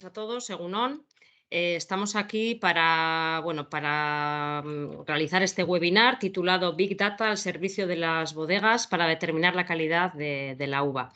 días a todos, Egunon. Estamos aquí para realizar este webinar titulado Big Data al servicio de las bodegas para determinar la calidad de la uva.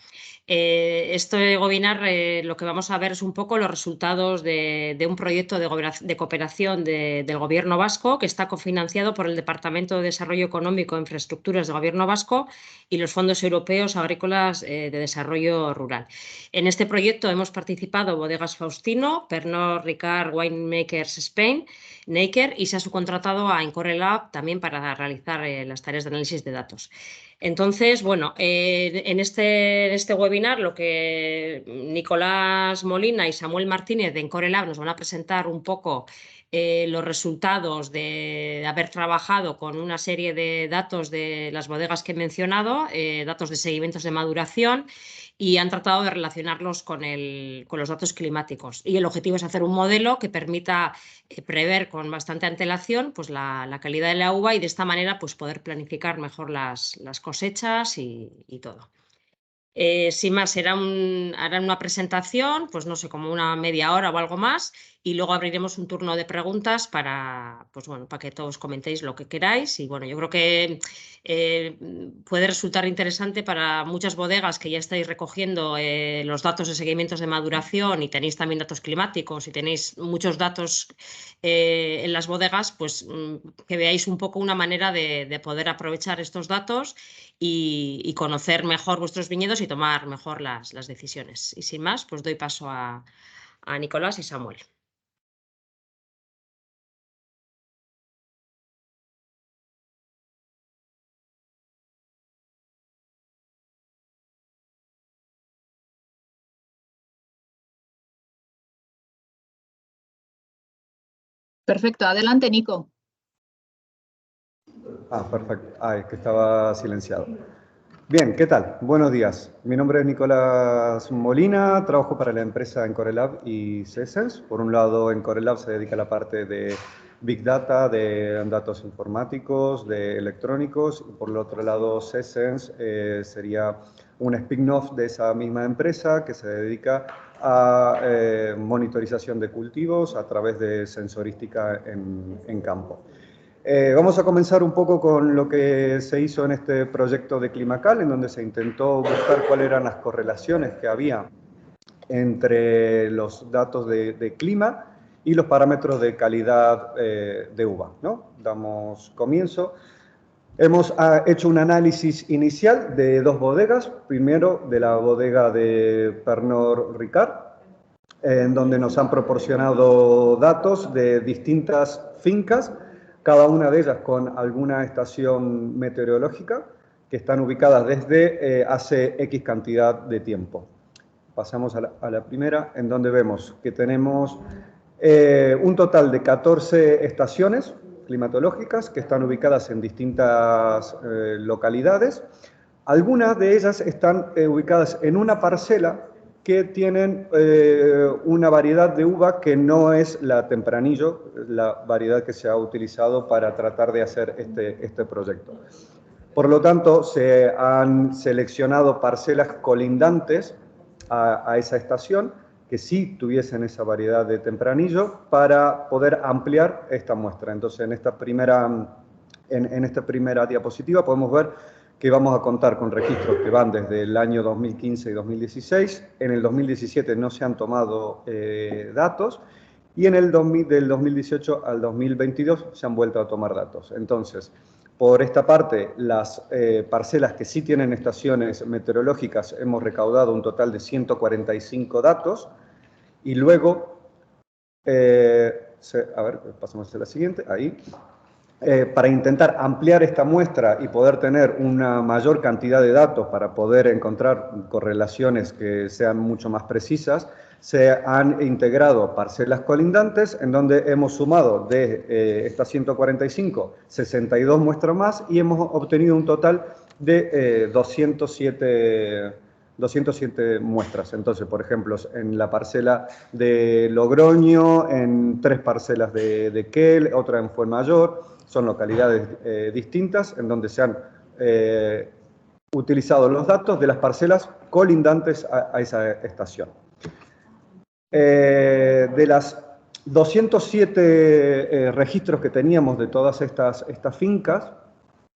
Este webinar lo que vamos a ver es un poco los resultados de un proyecto de cooperación del Gobierno vasco que está cofinanciado por el Departamento de Desarrollo Económico e Infraestructuras del Gobierno vasco y los fondos europeos agrícolas de desarrollo rural. En este proyecto hemos participado Bodegas Faustino, Pernod Ricard Winemakers Spain, Neiker, y se ha subcontratado a Encore Lab también para realizar las tareas de análisis de datos. Entonces, bueno, en este webinar lo que Nicolás Molina y Samuel Martínez de Encore Lab nos van a presentar un poco los resultados de haber trabajado con una serie de datos de las bodegas que he mencionado, datos de seguimientos de maduración, y han tratado de relacionarlos con los datos climáticos. Y el objetivo es hacer un modelo que permita prever con bastante antelación pues, la calidad de la uva y de esta manera pues, poder planificar mejor las cosechas y todo. Sin más, harán una presentación, pues no sé, como una media hora o algo más, y luego abriremos un turno de preguntas para que todos comentéis lo que queráis. Y bueno, yo creo que puede resultar interesante para muchas bodegas que ya estáis recogiendo los datos de seguimientos de maduración y tenéis también datos climáticos y tenéis muchos datos en las bodegas, pues que veáis un poco una manera de poder aprovechar estos datos y conocer mejor vuestros viñedos y tomar mejor las decisiones. Y sin más, pues doy paso a Nicolás y Samuel. Perfecto, adelante, Nico. Perfecto. Es que estaba silenciado. Bien, ¿qué tal? Buenos días. Mi nombre es Nicolás Molina, trabajo para la empresa Encore Lab y Sesens. Por un lado, Encore Lab se dedica a la parte de Big Data, de datos informáticos, de electrónicos, y por el otro lado, Sesens sería un spin-off de esa misma empresa que se dedica a monitorización de cultivos a través de sensorística en campo. Vamos a comenzar un poco con lo que se hizo en este proyecto de Climacal, en donde se intentó buscar cuáles eran las correlaciones que había entre los datos de clima y los parámetros de calidad de uva, ¿no? Damos comienzo. Hemos hecho un análisis inicial de dos bodegas, primero de la bodega de Pernod Ricard, en donde nos han proporcionado datos de distintas fincas, cada una de ellas con alguna estación meteorológica, que están ubicadas desde hace X cantidad de tiempo. Pasamos a la primera, en donde vemos que tenemos un total de 14 estaciones climatológicas que están ubicadas en distintas localidades. Algunas de ellas están ubicadas en una parcela que tienen una variedad de uva que no es la Tempranillo, la variedad que se ha utilizado para tratar de hacer este proyecto. Por lo tanto, se han seleccionado parcelas colindantes a esa estación que sí tuviesen esa variedad de Tempranillo para poder ampliar esta muestra. Entonces, en esta primera diapositiva podemos ver que vamos a contar con registros que van desde el año 2015 y 2016. En el 2017 no se han tomado datos y del 2018 al 2022 se han vuelto a tomar datos. Entonces, por esta parte, las parcelas que sí tienen estaciones meteorológicas hemos recaudado un total de 145 datos y luego, pasamos a la siguiente, ahí. Para intentar ampliar esta muestra y poder tener una mayor cantidad de datos para poder encontrar correlaciones que sean mucho más precisas, se han integrado parcelas colindantes en donde hemos sumado de estas 145, 62 muestras más y hemos obtenido un total de 207 muestras. Entonces, por ejemplo, en la parcela de Logroño, en 3 parcelas de Quel, otra en Fuenmayor. Son localidades distintas en donde se han utilizado los datos de las parcelas colindantes a esa estación. De las 207 registros que teníamos de todas estas fincas,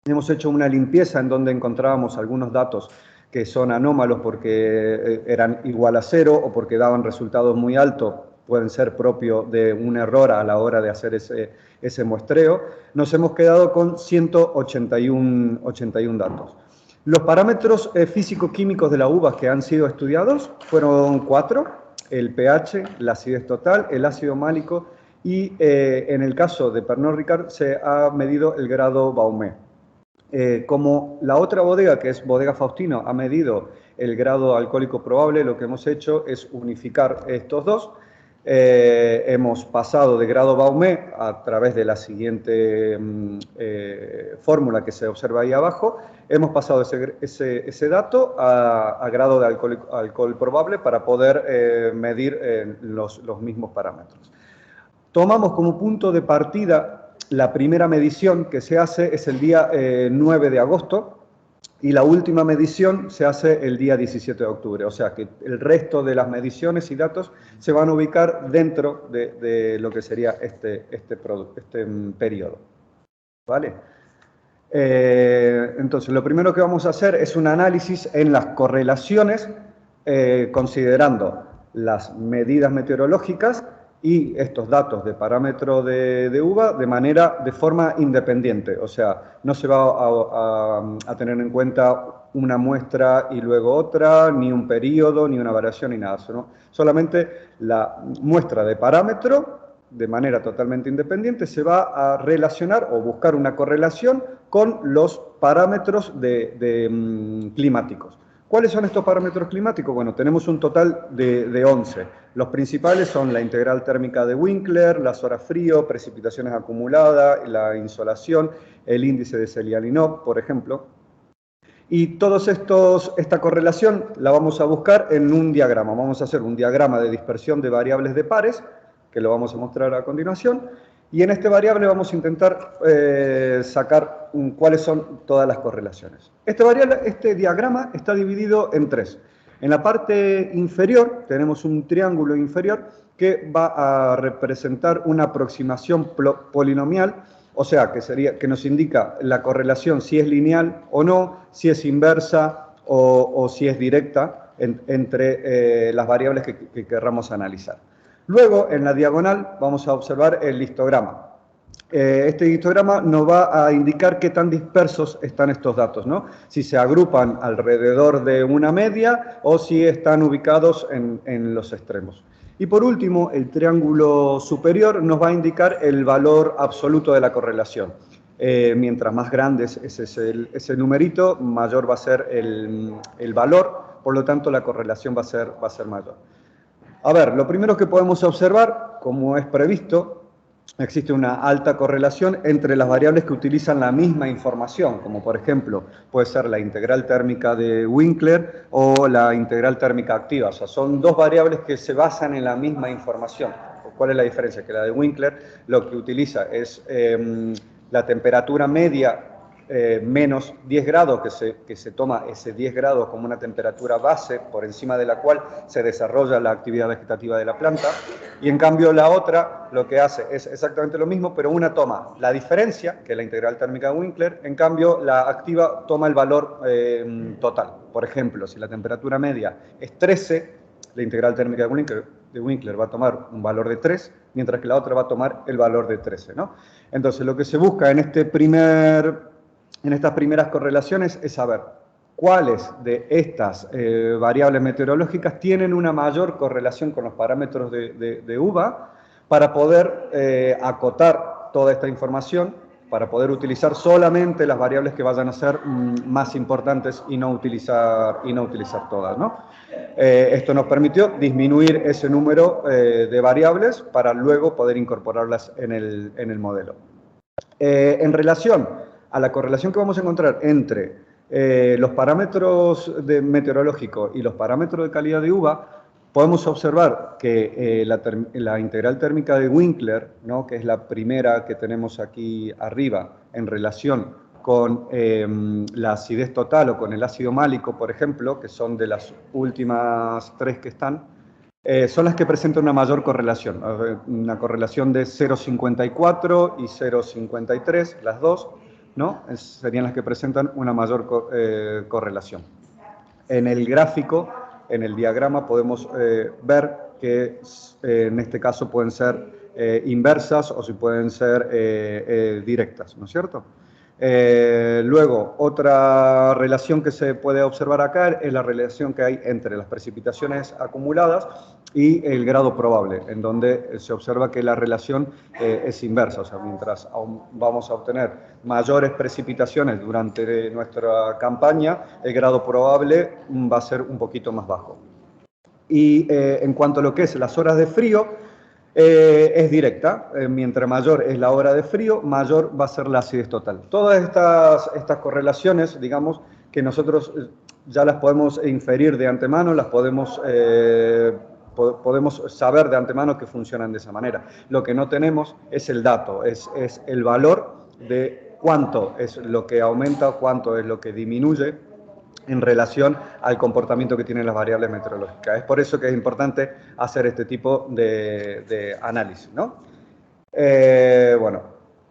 hemos hecho una limpieza en donde encontrábamos algunos datos que son anómalos porque eran igual a 0 o porque daban resultados muy altos, pueden ser propio de un error a la hora de hacer ese muestreo. Nos hemos quedado con 181 datos. Los parámetros físico-químicos de la uva que han sido estudiados fueron 4, el pH, la acidez total, el ácido málico y en el caso de Pernod Ricard se ha medido el grado Baumé. Como la otra bodega, que es Bodega Faustino, ha medido el grado alcohólico probable, lo que hemos hecho es unificar estos dos. Hemos pasado de grado Baumé a través de la siguiente fórmula que se observa ahí abajo. Hemos pasado ese dato a grado de alcohol probable para poder medir los mismos parámetros. Tomamos como punto de partida la primera medición que se hace es el día 9 de agosto y la última medición se hace el día 17 de octubre. O sea que el resto de las mediciones y datos se van a ubicar dentro de lo que sería este periodo. ¿Vale? Entonces, lo primero que vamos a hacer es un análisis en las correlaciones considerando las medidas meteorológicas y estos datos de parámetro de uva de forma independiente. O sea, no se va a tener en cuenta una muestra y luego otra, ni un periodo, ni una variación, ni nada. ¿No? Solamente la muestra de parámetro, de manera totalmente independiente, se va a relacionar o buscar una correlación con los parámetros climáticos. ¿Cuáles son estos parámetros climáticos? Bueno, tenemos un total de 11. Los principales son la integral térmica de Winkler, las horas frío, precipitaciones acumuladas, la insolación, el índice de Selianinov, por ejemplo. Y esta correlación la vamos a buscar en un diagrama. Vamos a hacer un diagrama de dispersión de variables de pares, que lo vamos a mostrar a continuación. Y en este variable vamos a intentar sacar cuáles son todas las correlaciones. Este diagrama está dividido en 3. En la parte inferior tenemos un triángulo inferior que va a representar una aproximación polinomial, o sea, que nos indica la correlación si es lineal o no, si es inversa o si es directa entre las variables que querramos analizar. Luego, en la diagonal, vamos a observar el histograma. Este histograma nos va a indicar qué tan dispersos están estos datos, ¿no? Si se agrupan alrededor de una media o si están ubicados en los extremos. Y por último, el triángulo superior nos va a indicar el valor absoluto de la correlación. Mientras más grande es ese numerito, mayor va a ser el valor, por lo tanto la correlación va a ser mayor. A ver, lo primero que podemos observar, como es previsto, existe una alta correlación entre las variables que utilizan la misma información, como por ejemplo puede ser la integral térmica de Winkler o la integral térmica activa. O sea, son dos variables que se basan en la misma información. ¿Cuál es la diferencia? Que la de Winkler lo que utiliza es la temperatura media menos 10 grados, que se toma ese 10 grados como una temperatura base por encima de la cual se desarrolla la actividad vegetativa de la planta, y en cambio la otra lo que hace es exactamente lo mismo, pero una toma la diferencia, que es la integral térmica de Winkler, en cambio la activa toma el valor total. Por ejemplo, si la temperatura media es 13, la integral térmica de Winkler va a tomar un valor de 3, mientras que la otra va a tomar el valor de 13, ¿no? Entonces, lo que se busca en estas primeras correlaciones es saber cuáles de estas variables meteorológicas tienen una mayor correlación con los parámetros de uva para poder acotar toda esta información, para poder utilizar solamente las variables que vayan a ser más importantes y no utilizar todas, ¿no? Esto nos permitió disminuir ese número de variables para luego poder incorporarlas en el modelo. En relación a la correlación que vamos a encontrar entre los parámetros meteorológicos y los parámetros de calidad de uva, podemos observar que la integral térmica de Winkler, ¿no?, que es la primera que tenemos aquí arriba en relación con la acidez total o con el ácido málico, por ejemplo, que son de las últimas 3 que están, son las que presentan una mayor correlación, una correlación de 0,54 y 0,53, las dos, ¿no? Serían las que presentan una mayor correlación. En el gráfico, en el diagrama, podemos ver que en este caso pueden ser inversas o si pueden ser directas, ¿no es cierto? Luego, otra relación que se puede observar acá es la relación que hay entre las precipitaciones acumuladas y el grado probable, en donde se observa que la relación es inversa, o sea, mientras vamos a obtener mayores precipitaciones durante nuestra campaña, el grado probable va a ser un poquito más bajo. Y en cuanto a lo que es las horas de frío, es directa. Mientras mayor es la hora de frío, mayor va a ser la acidez total. Todas estas correlaciones, digamos, que nosotros ya las podemos inferir de antemano, las podemos saber de antemano que funcionan de esa manera. Lo que no tenemos es el dato, es el valor de cuánto es lo que aumenta, cuánto es lo que disminuye en relación al comportamiento que tienen las variables meteorológicas. Es por eso que es importante hacer este tipo de análisis, ¿no? Bueno,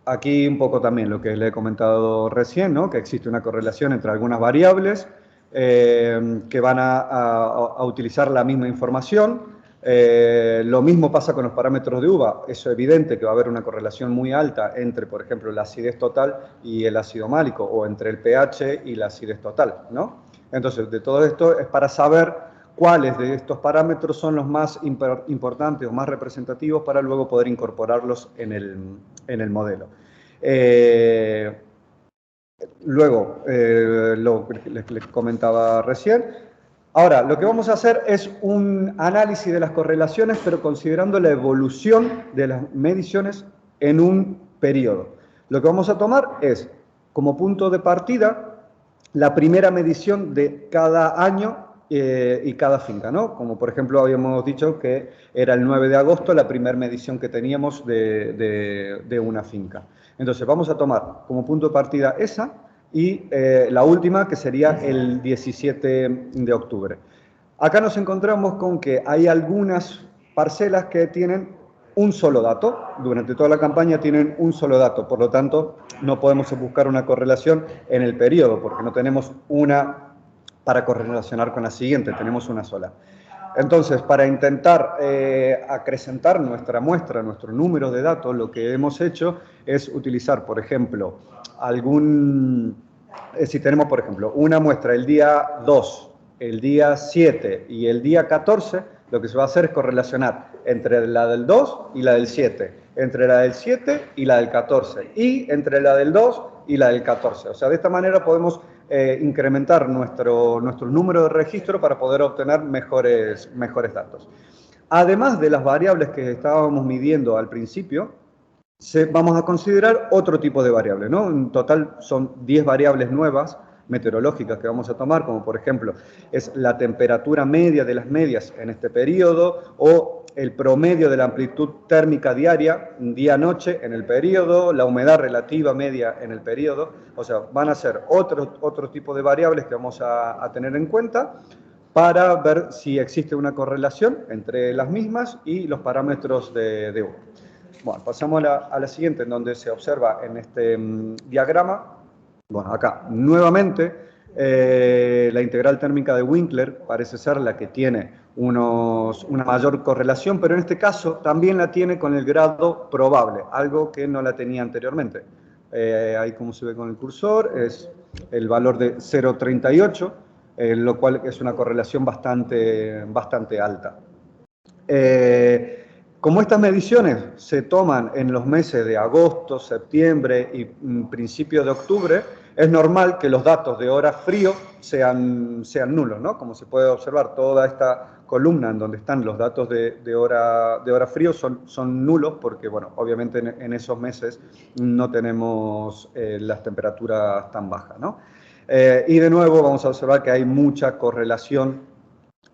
aquí un poco también lo que le he comentado recién, ¿no? Que existe una correlación entre algunas variables que van a utilizar la misma información. Lo mismo pasa con los parámetros de uva. Es evidente que va a haber una correlación muy alta entre, por ejemplo, la acidez total y el ácido málico, o entre el pH y la acidez total, ¿no? Entonces, de todo esto es para saber cuáles de estos parámetros son los más importantes o más representativos para luego poder incorporarlos en el modelo. Luego, lo que les comentaba recién. Ahora, lo que vamos a hacer es un análisis de las correlaciones, pero considerando la evolución de las mediciones en un periodo. Lo que vamos a tomar es, como punto de partida, la primera medición de cada año y cada finca, ¿no? Como por ejemplo habíamos dicho que era el 9 de agosto la primera medición que teníamos de una finca. Entonces vamos a tomar como punto de partida esa y la última que sería el 17 de octubre. Acá nos encontramos con que hay algunas parcelas que tienen un solo dato, durante toda la campaña tienen un solo dato, por lo tanto no podemos buscar una correlación en el periodo, porque no tenemos una para correlacionar con la siguiente, tenemos una sola. Entonces, para intentar acrecentar nuestra muestra, nuestro número de datos, lo que hemos hecho es utilizar, por ejemplo, si tenemos, por ejemplo, una muestra el día 2, el día 7 y el día 14, lo que se va a hacer es correlacionar entre la del 2 y la del 7, entre la del 7 y la del 14, y entre la del 2 y la del 14. O sea, de esta manera podemos incrementar nuestro número de registro para poder obtener mejores datos. Además de las variables que estábamos midiendo al principio, vamos a considerar otro tipo de variables, ¿no? En total son 10 variables nuevas meteorológicas que vamos a tomar, como por ejemplo es la temperatura media de las medias en este periodo, o el promedio de la amplitud térmica diaria, día-noche en el periodo, la humedad relativa media en el periodo. O sea, van a ser otro tipo de variables que vamos a tener en cuenta para ver si existe una correlación entre las mismas y los parámetros de uva. Bueno, pasamos a la siguiente, en donde se observa en este diagrama. Bueno, acá nuevamente la integral térmica de Winkler parece ser la que tiene una mayor correlación, pero en este caso también la tiene con el grado probable, algo que no la tenía anteriormente. Ahí como se ve con el cursor, es el valor de 0,38, lo cual es una correlación bastante alta. Como estas mediciones se toman en los meses de agosto, septiembre y principios de octubre, es normal que los datos de hora frío sean nulos, ¿no? Como se puede observar, toda esta columna en donde están los datos de hora frío son nulos porque, bueno, obviamente en esos meses no tenemos las temperaturas tan bajas, ¿no? Y de nuevo vamos a observar que hay mucha correlación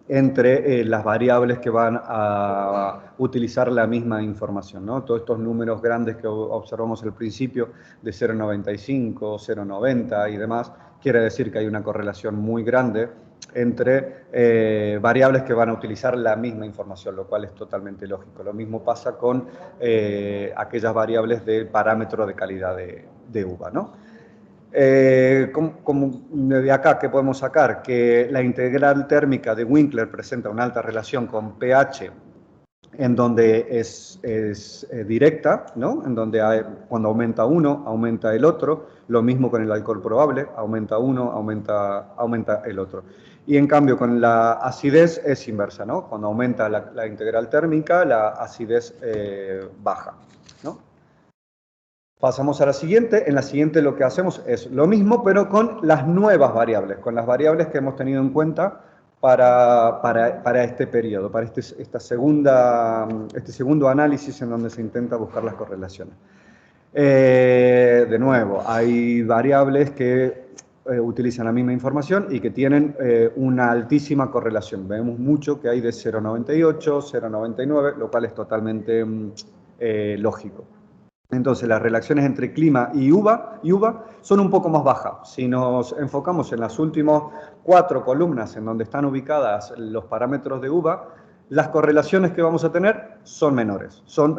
entre las variables que van a utilizar la misma información, ¿no? Todos estos números grandes que observamos al principio de 0,95, 0,90 y demás, quiere decir que hay una correlación muy grande entre variables que van a utilizar la misma información, lo cual es totalmente lógico. Lo mismo pasa con aquellas variables del parámetro de calidad de uva, ¿no? De acá, ¿qué podemos sacar? Que la integral térmica de Winkler presenta una alta relación con pH, en donde es directa, ¿no? En donde cuando aumenta uno, aumenta el otro. Lo mismo con el alcohol probable, aumenta uno, aumenta el otro. Y en cambio con la acidez es inversa, ¿no? Cuando aumenta la integral térmica, la acidez baja, ¿no? Pasamos a la siguiente. En la siguiente lo que hacemos es lo mismo, pero con las nuevas variables, con las variables que hemos tenido en cuenta para este periodo, para este segundo análisis en donde se intenta buscar las correlaciones. De nuevo, hay variables que utilizan la misma información y que tienen una altísima correlación. Vemos mucho que hay de 0,98, 0,99, lo cual es totalmente lógico. Entonces, las relaciones entre clima y uva son un poco más bajas. Si nos enfocamos en las últimas 4 columnas en donde están ubicadas los parámetros de uva, las correlaciones que vamos a tener son menores, son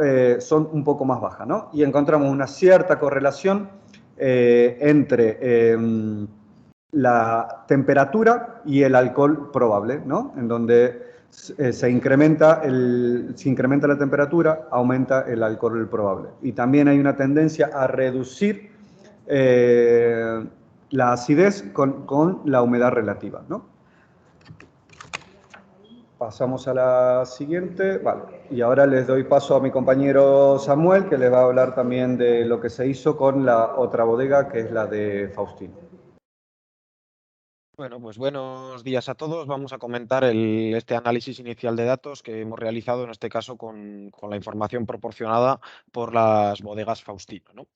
un poco más bajas, ¿no? Y encontramos una cierta correlación entre la temperatura y el alcohol probable, ¿no? En donde se incrementa la temperatura, aumenta el alcohol probable. Y también hay una tendencia a reducir la acidez con la humedad relativa, ¿no? Pasamos a la siguiente. Vale. Y ahora les doy paso a mi compañero Samuel, que les va a hablar también de lo que se hizo con la otra bodega, que es la de Faustino. Bueno, pues buenos días a todos. Vamos a comentar este análisis inicial de datos que hemos realizado, en este caso con la información proporcionada por las bodegas Faustino, ¿no?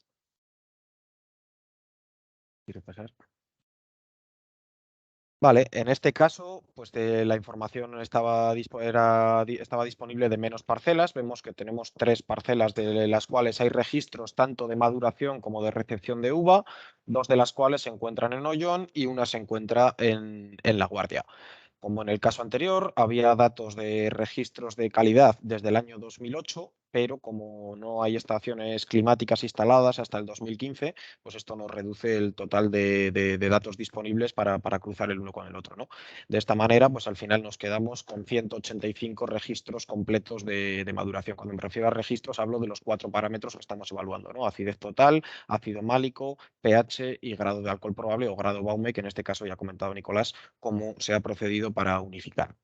¿Quieres pasar? Vale, en este caso, pues la información estaba disponible de menos parcelas. Vemos que tenemos 3 parcelas de las cuales hay registros tanto de maduración como de recepción de uva, 2 de las cuales se encuentran en Ollón y una se encuentra en La Guardia. Como en el caso anterior, había datos de registros de calidad desde el año 2008, pero como no hay estaciones climáticas instaladas hasta el 2015, pues esto nos reduce el total de datos disponibles para cruzar el uno con el otro, ¿no? De esta manera, pues al final nos quedamos con 185 registros completos de maduración. Cuando me refiero a registros, hablo de los 4 parámetros que estamos evaluando, ¿no? Acidez total, ácido málico, pH y grado de alcohol probable o grado Baume, que en este caso ya ha comentado Nicolás cómo se ha procedido para unificar.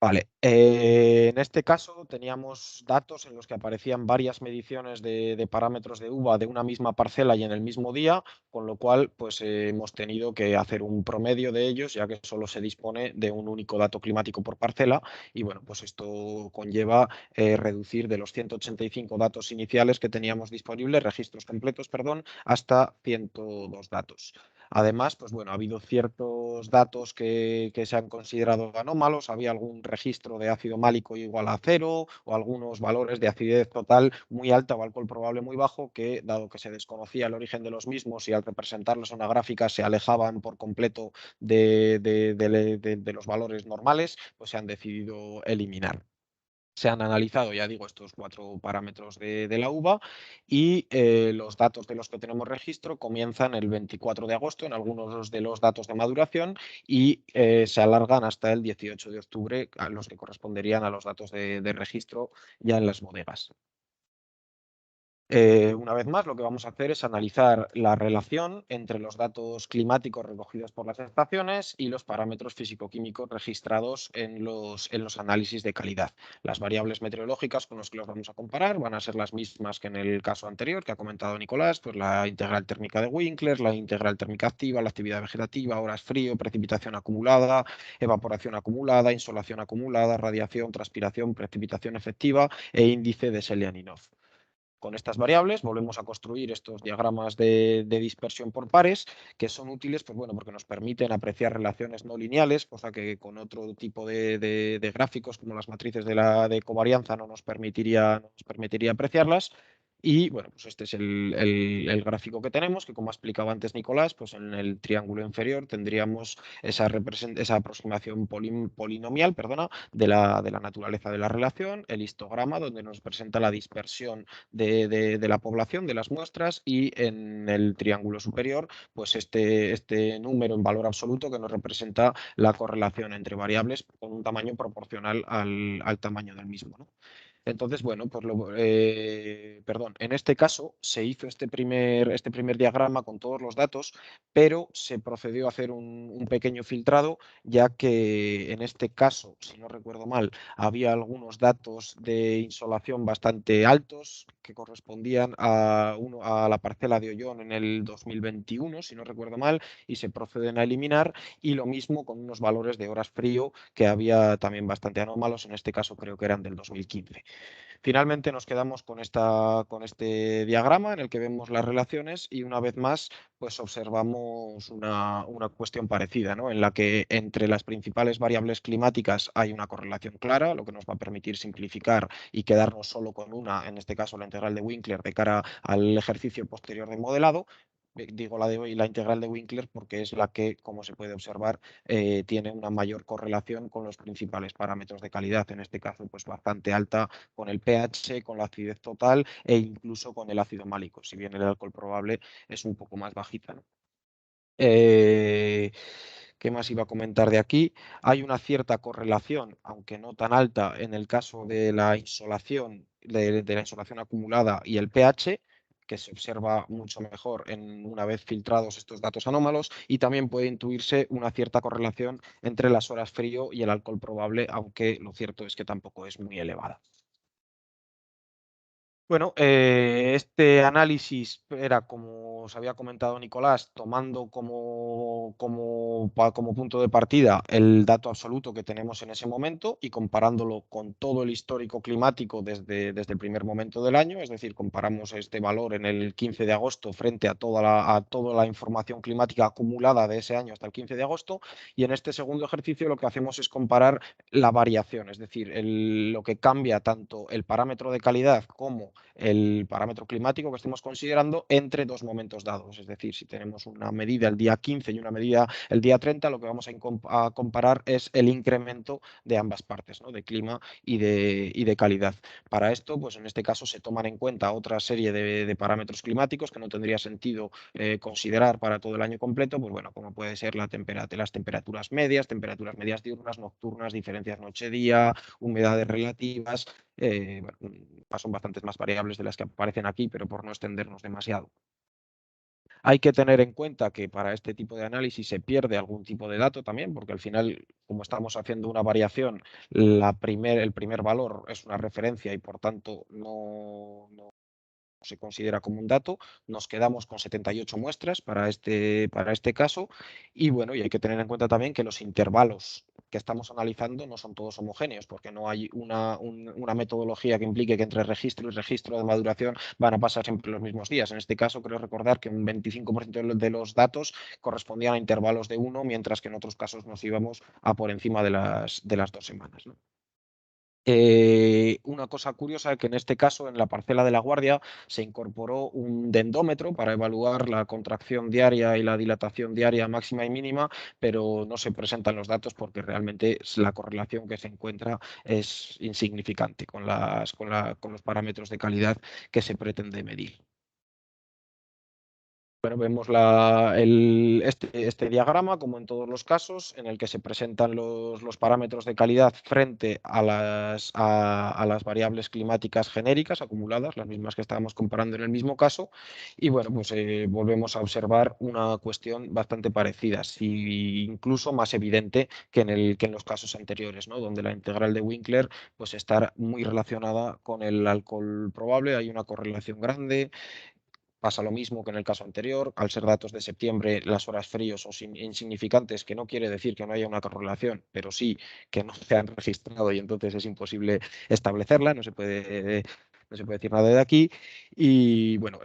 Vale, en este caso teníamos datos en los que aparecían varias mediciones de parámetros de uva de una misma parcela y en el mismo día, con lo cual pues hemos tenido que hacer un promedio de ellos, ya que solo se dispone de un único dato climático por parcela y bueno, pues esto conlleva reducir de los 185 datos iniciales que teníamos disponibles, registros completos, perdón, hasta 102 datos. Además, pues bueno, ha habido ciertos datos que se han considerado anómalos, había algún registro de ácido málico igual a 0 o algunos valores de acidez total muy alta o alcohol probable muy bajo que, dado que se desconocía el origen de los mismos y al representarlos en una gráfica se alejaban por completo de los valores normales, pues se han decidido eliminar. Se han analizado, ya digo, estos 4 parámetros de la uva y los datos de los que tenemos registro comienzan el 24 de agosto en algunos de los datos de maduración y se alargan hasta el 18 de octubre, a los que corresponderían a los datos de registro ya en las bodegas. Una vez más, lo que vamos a hacer es analizar la relación entre los datos climáticos recogidos por las estaciones y los parámetros físico-químicos registrados en los análisis de calidad. Las variables meteorológicas con las que los vamos a comparar van a ser las mismas que en el caso anterior que ha comentado Nicolás, pues la integral térmica de Winkler, la integral térmica activa, la actividad vegetativa, horas frío, precipitación acumulada, evaporación acumulada, insolación acumulada, radiación, transpiración, precipitación efectiva e índice de Selianinov. Con estas variables volvemos a construir estos diagramas de dispersión por pares que son útiles pues bueno, porque nos permiten apreciar relaciones no lineales, cosa que con otro tipo de gráficos como las matrices de covarianza no nos permitiría apreciarlas. Y bueno, pues este es el gráfico que tenemos, que como ha explicado antes Nicolás, pues en el triángulo inferior tendríamos esa aproximación polinomial, perdona, de la naturaleza de la relación, el histograma donde nos presenta la dispersión de la población, de las muestras, y en el triángulo superior, pues este número en valor absoluto que nos representa la correlación entre variables con un tamaño proporcional al tamaño del mismo, ¿no? Entonces, bueno, pues perdón, en este caso se hizo este primer diagrama con todos los datos, pero se procedió a hacer un pequeño filtrado, ya que en este caso, si no recuerdo mal, había algunos datos de insolación bastante altos que correspondían a la parcela de Ollón en el 2021, si no recuerdo mal, y se proceden a eliminar, y lo mismo con unos valores de horas frío que había también bastante anómalos, en este caso creo que eran del 2015. Finalmente nos quedamos con este diagrama en el que vemos las relaciones y una vez más pues observamos una cuestión parecida, ¿no? En la que entre las principales variables climáticas hay una correlación clara, lo que nos va a permitir simplificar y quedarnos solo con una, en este caso la integral de Winkler, de cara al ejercicio posterior de modelado. Digo la integral de Winkler porque es la que, como se puede observar, tiene una mayor correlación con los principales parámetros de calidad, en este caso pues bastante alta con el pH, con la acidez total e incluso con el ácido málico, si bien el alcohol probable es un poco más bajita, ¿no? ¿Qué más iba a comentar de aquí? Hay una cierta correlación, aunque no tan alta, en el caso de la insolación, de la insolación acumulada y el pH, que se observa mucho mejor una vez filtrados estos datos anómalos, y también puede intuirse una cierta correlación entre las horas frío y el alcohol probable, aunque lo cierto es que tampoco es muy elevada. Bueno, este análisis era, como os había comentado Nicolás, tomando como punto de partida el dato absoluto que tenemos en ese momento y comparándolo con todo el histórico climático desde el primer momento del año, es decir, comparamos este valor en el 15 de agosto frente a toda la información climática acumulada de ese año hasta el 15 de agosto, y en este segundo ejercicio lo que hacemos es comparar la variación, es decir, lo que cambia tanto el parámetro de calidad como el parámetro climático que estemos considerando entre dos momentos dados. Es decir, si tenemos una medida el día 15 y una medida el día 30, lo que vamos a comparar es el incremento de ambas partes, ¿no? De clima y de calidad. Para esto, pues en este caso se toman en cuenta otra serie de parámetros climáticos que no tendría sentido considerar para todo el año completo, pues bueno, como puede ser las temperaturas medias diurnas, nocturnas, diferencias noche-día, humedades relativas. Bueno, son bastantes más variables de las que aparecen aquí, pero por no extendernos demasiado. Hay que tener en cuenta que para este tipo de análisis se pierde algún tipo de dato también, porque al final, como estamos haciendo una variación, el primer valor es una referencia y por tanto no se considera como un dato. Nos quedamos con 78 muestras para este caso, y bueno, y hay que tener en cuenta también que los intervalos que estamos analizando no son todos homogéneos, porque no hay una metodología que implique que entre registro y registro de maduración van a pasar siempre los mismos días. En este caso, creo recordar que un 25% de los datos correspondían a intervalos de 1, mientras que en otros casos nos íbamos a por encima de las 2 semanas, ¿no? Una cosa curiosa es que en este caso, en la parcela de La Guardia, se incorporó un dendómetro para evaluar la contracción diaria y la dilatación diaria máxima y mínima, pero no se presentan los datos porque realmente la correlación que se encuentra es insignificante con los parámetros de calidad que se pretende medir. Bueno, vemos este diagrama, como en todos los casos, en el que se presentan los parámetros de calidad frente a las variables climáticas genéricas acumuladas, las mismas que estábamos comparando en el mismo caso, y bueno, pues volvemos a observar una cuestión bastante parecida, sí, incluso más evidente que en los casos anteriores, ¿no? Donde la integral de Winkler pues está muy relacionada con el alcohol probable, hay una correlación grande. Pasa lo mismo que en el caso anterior, al ser datos de septiembre, las horas fríos son insignificantes, que no quiere decir que no haya una correlación, pero sí que no se han registrado y entonces es imposible establecerla, no se puede decir nada de aquí. Y bueno,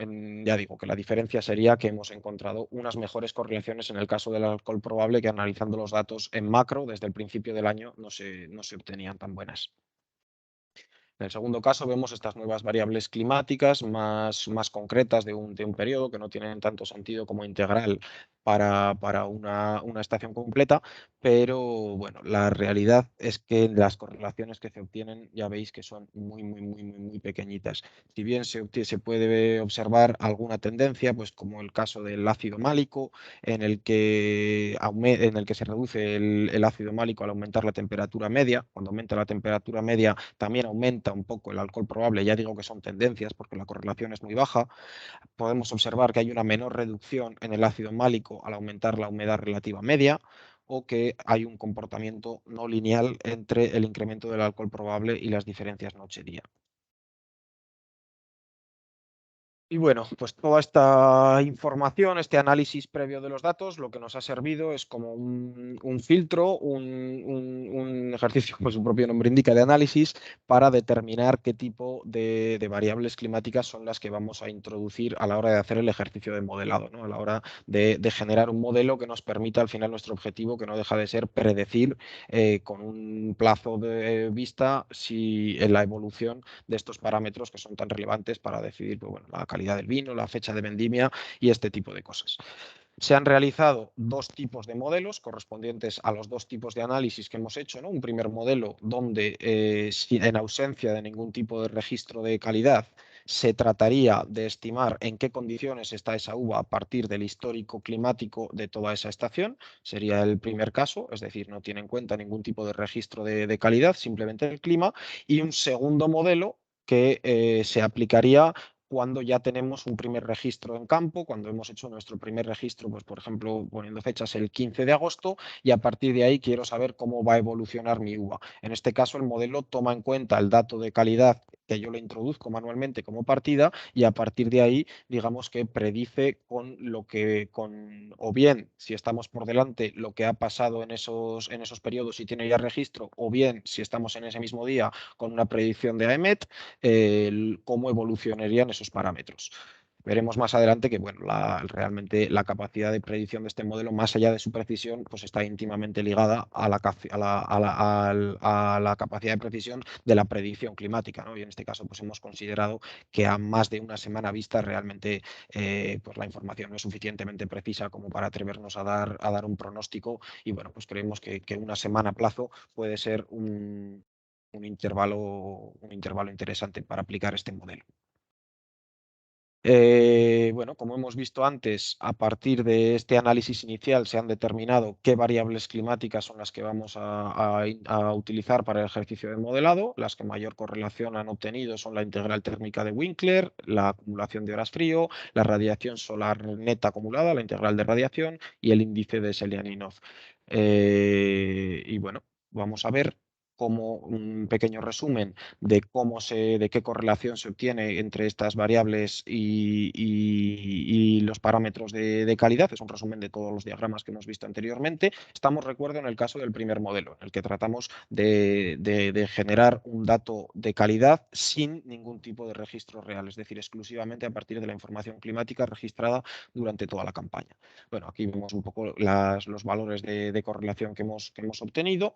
ya digo que la diferencia sería que hemos encontrado unas mejores correlaciones en el caso del alcohol probable, que analizando los datos en macro desde el principio del año no se obtenían tan buenas. En el segundo caso vemos estas nuevas variables climáticas más concretas de un periodo, que no tienen tanto sentido como integral para una estación completa, pero bueno, la realidad es que las correlaciones que se obtienen ya veis que son muy pequeñitas. Si bien se puede observar alguna tendencia, pues como el caso del ácido málico, en el que se reduce el ácido málico al aumentar la temperatura media. Cuando aumenta la temperatura media también aumenta un poco el alcohol probable. Ya digo que son tendencias porque la correlación es muy baja. Podemos observar que hay una menor reducción en el ácido málico al aumentar la humedad relativa media, o que hay un comportamiento no lineal entre el incremento del alcohol probable y las diferencias noche-día. Y bueno, pues toda esta información, este análisis previo de los datos, lo que nos ha servido es como un filtro, un ejercicio, pues su propio nombre indica, de análisis para determinar qué tipo de variables climáticas son las que vamos a introducir a la hora de hacer el ejercicio de modelado, ¿no? A la hora de generar un modelo que nos permita al final nuestro objetivo, que no deja de ser predecir con un plazo de vista si en la evolución de estos parámetros que son tan relevantes para decidir pues, bueno, la calidad del vino, la fecha de vendimia y este tipo de cosas. Se han realizado dos tipos de modelos correspondientes a los dos tipos de análisis que hemos hecho, ¿no? Un primer modelo donde en ausencia de ningún tipo de registro de calidad se trataría de estimar en qué condiciones está esa uva a partir del histórico climático de toda esa estación. Sería el primer caso, es decir, no tiene en cuenta ningún tipo de registro de calidad, simplemente el clima. Y un segundo modelo que se aplicaría cuando ya tenemos un primer registro en campo, cuando hemos hecho nuestro primer registro, pues por ejemplo, poniendo fechas el 15 de agosto, y a partir de ahí quiero saber cómo va a evolucionar mi uva. En este caso, el modelo toma en cuenta el dato de calidad que yo le introduzco manualmente como partida, y a partir de ahí, digamos que predice o bien, si estamos por delante, lo que ha pasado en esos periodos y tiene ya registro, o bien, si estamos en ese mismo día, con una predicción de AEMET, cómo evolucionarían esos parámetros. Veremos más adelante que bueno, realmente la capacidad de predicción de este modelo, más allá de su precisión, pues está íntimamente ligada a la capacidad de precisión de la predicción climática, ¿no? Y en este caso pues hemos considerado que a más de una semana vista realmente pues la información no es suficientemente precisa como para atrevernos a dar un pronóstico, y bueno, pues creemos que una semana a plazo puede ser un intervalo interesante para aplicar este modelo. Bueno, como hemos visto antes, a partir de este análisis inicial se han determinado qué variables climáticas son las que vamos a utilizar para el ejercicio de modelado. Las que mayor correlación han obtenido son la integral térmica de Winkler, la acumulación de horas frío, la radiación solar neta acumulada, la integral de radiación, y el índice de Selianinov. Y bueno, vamos a ver como un pequeño resumen de de qué correlación se obtiene entre estas variables y los parámetros de calidad. Es un resumen de todos los diagramas que hemos visto anteriormente. Estamos, recuerdo, en el caso del primer modelo, en el que tratamos de generar un dato de calidad sin ningún tipo de registro real, es decir, exclusivamente a partir de la información climática registrada durante toda la campaña. Bueno, aquí vemos un poco los valores de correlación que hemos obtenido.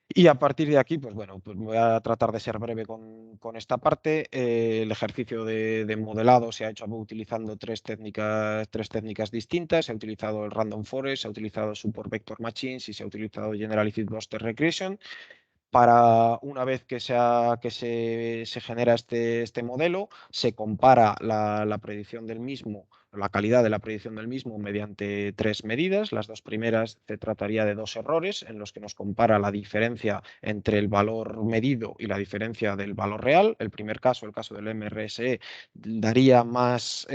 Y a partir de aquí, pues bueno, pues voy a tratar de ser breve con esta parte. El ejercicio de modelado se ha hecho utilizando tres técnicas distintas. Se ha utilizado el Random Forest, se ha utilizado Support Vector Machines y se ha utilizado Generalized Cluster Regression. Para una vez que se genera este modelo, se compara la predicción del mismo, la calidad de la predicción del mismo, mediante tres medidas. Las dos primeras se trataría de dos errores en los que nos compara la diferencia entre el valor medido y la diferencia del valor real. El primer caso, el caso del MRSE, daría más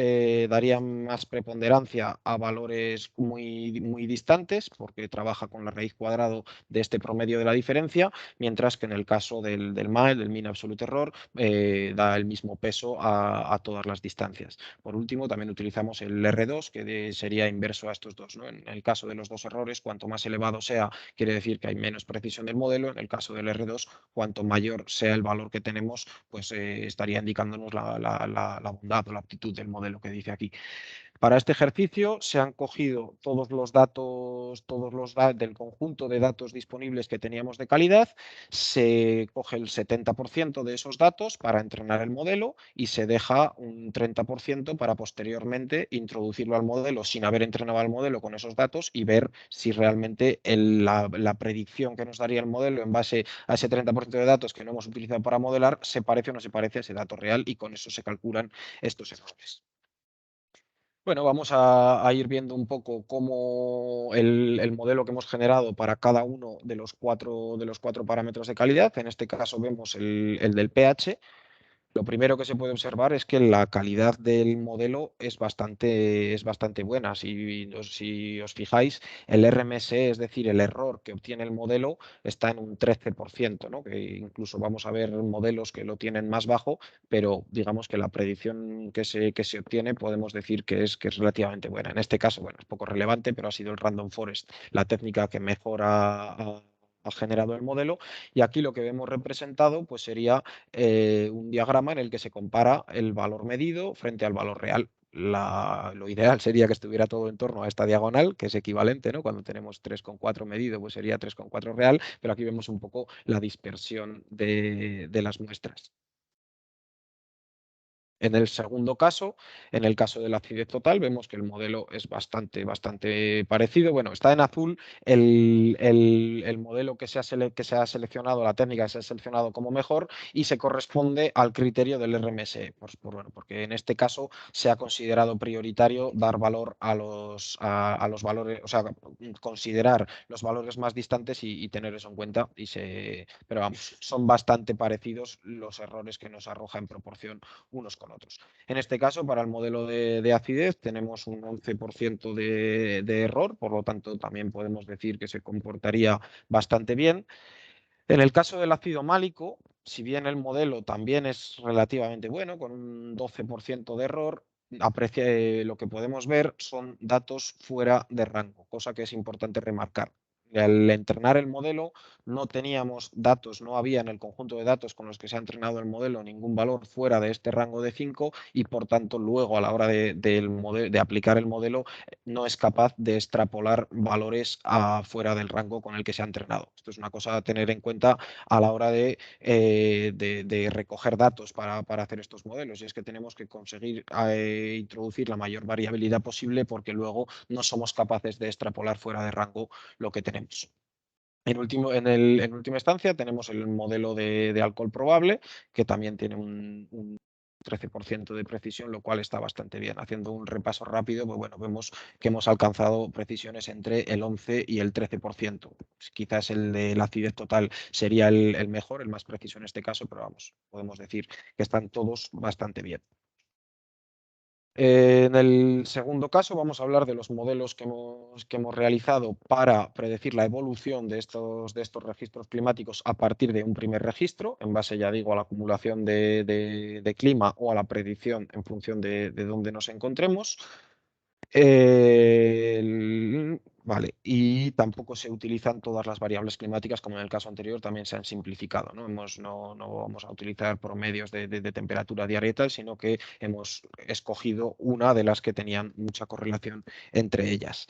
preponderancia a valores muy distantes, porque trabaja con la raíz cuadrada de este promedio de la diferencia, mientras que en el caso del MAE, del Mean Absolute Error, da el mismo peso a todas las distancias. Por último, también utilizamos el R2, que sería inverso a estos dos, ¿no? En el caso de los dos errores, cuanto más elevado sea, quiere decir que hay menos precisión del modelo. En el caso del R2, cuanto mayor sea el valor que tenemos, pues estaría indicándonos la bondad o la aptitud del modelo que dice aquí. Para este ejercicio se han cogido todos los datos del conjunto de datos disponibles que teníamos de calidad, se coge el 70% de esos datos para entrenar el modelo y se deja un 30% para posteriormente introducirlo al modelo sin haber entrenado al modelo con esos datos y ver si realmente la predicción que nos daría el modelo en base a ese 30% de datos que no hemos utilizado para modelar se parece o no se parece a ese dato real, y con eso se calculan estos errores. Bueno, vamos a ir viendo un poco cómo el modelo que hemos generado para cada uno de los cuatro parámetros de calidad. En este caso vemos el del pH. Lo primero que se puede observar es que la calidad del modelo es bastante buena. Si os fijáis, el RMSE, es decir, el error que obtiene el modelo, está en un 13%, ¿no? Que incluso vamos a ver modelos que lo tienen más bajo, pero digamos que la predicción que se obtiene podemos decir que es relativamente buena. En este caso, bueno, es poco relevante, pero ha sido el Random Forest la técnica que mejor ha generado el modelo, y aquí lo que vemos representado pues sería un diagrama en el que se compara el valor medido frente al valor real. Lo ideal sería que estuviera todo en torno a esta diagonal, que es equivalente, ¿no? Cuando tenemos 3,4 medido, pues sería 3,4 real, pero aquí vemos un poco la dispersión de las muestras. En el segundo caso, en el caso de la acidez total, vemos que el modelo es bastante parecido. Bueno, está en azul el modelo que se ha seleccionado, la técnica que se ha seleccionado como mejor, y se corresponde al criterio del RMSE, bueno, porque en este caso se ha considerado prioritario dar valor a los valores, o sea, considerar los valores más distantes y tener eso en cuenta. Pero vamos, son bastante parecidos los errores que nos arroja en proporción unos con otros. En este caso, para el modelo de acidez tenemos un 11% de error, por lo tanto también podemos decir que se comportaría bastante bien. En el caso del ácido málico, si bien el modelo también es relativamente bueno, con un 12% de error, lo que podemos ver son datos fuera de rango, cosa que es importante remarcar. Al entrenar el modelo no teníamos datos, no había en el conjunto de datos con los que se ha entrenado el modelo ningún valor fuera de este rango de 5, y por tanto luego a la hora de aplicar el modelo no es capaz de extrapolar valores fuera del rango con el que se ha entrenado. Esto es una cosa a tener en cuenta a la hora de recoger datos para hacer estos modelos, y es que tenemos que conseguir introducir la mayor variabilidad posible, porque luego no somos capaces de extrapolar fuera de rango lo que tenemos. En última instancia tenemos el modelo de alcohol probable, que también tiene un 13% de precisión, lo cual está bastante bien. Haciendo un repaso rápido, pues bueno, vemos que hemos alcanzado precisiones entre el 11 y el 13%. Quizás el de la acidez total sería el mejor, el más preciso en este caso, pero vamos, podemos decir que están todos bastante bien. En el segundo caso vamos a hablar de los modelos que hemos realizado para predecir la evolución de estos registros climáticos a partir de un primer registro, en base, ya digo, a la acumulación de clima o a la predicción en función de dónde nos encontremos. Vale, y tampoco se utilizan todas las variables climáticas, como en el caso anterior también se han simplificado, ¿no? No vamos a utilizar promedios de temperatura diaria y tal, sino que hemos escogido una de las que tenían mucha correlación entre ellas.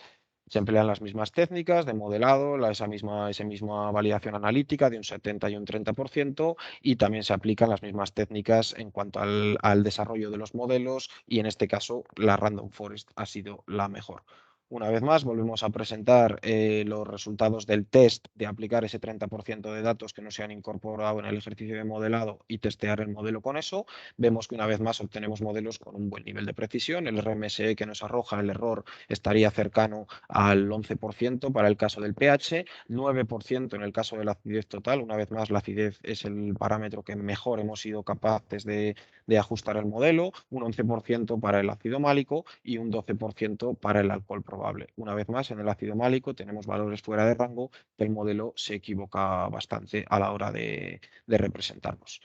Se emplean las mismas técnicas de modelado, esa misma validación analítica de un 70 y un 30%, y también se aplican las mismas técnicas en cuanto al desarrollo de los modelos, y en este caso la Random Forest ha sido la mejor. Una vez más, volvemos a presentar los resultados del test de aplicar ese 30% de datos que no se han incorporado en el ejercicio de modelado y testear el modelo con eso. Vemos que una vez más obtenemos modelos con un buen nivel de precisión. El RMSE que nos arroja el error estaría cercano al 11% para el caso del pH, 9% en el caso de la acidez total. Una vez más, la acidez es el parámetro que mejor hemos sido capaces de ajustar el modelo, un 11% para el ácido málico y un 12% para el alcohol probable. Una vez más, en el ácido málico tenemos valores fuera de rango, que el modelo se equivoca bastante a la hora de representarnos.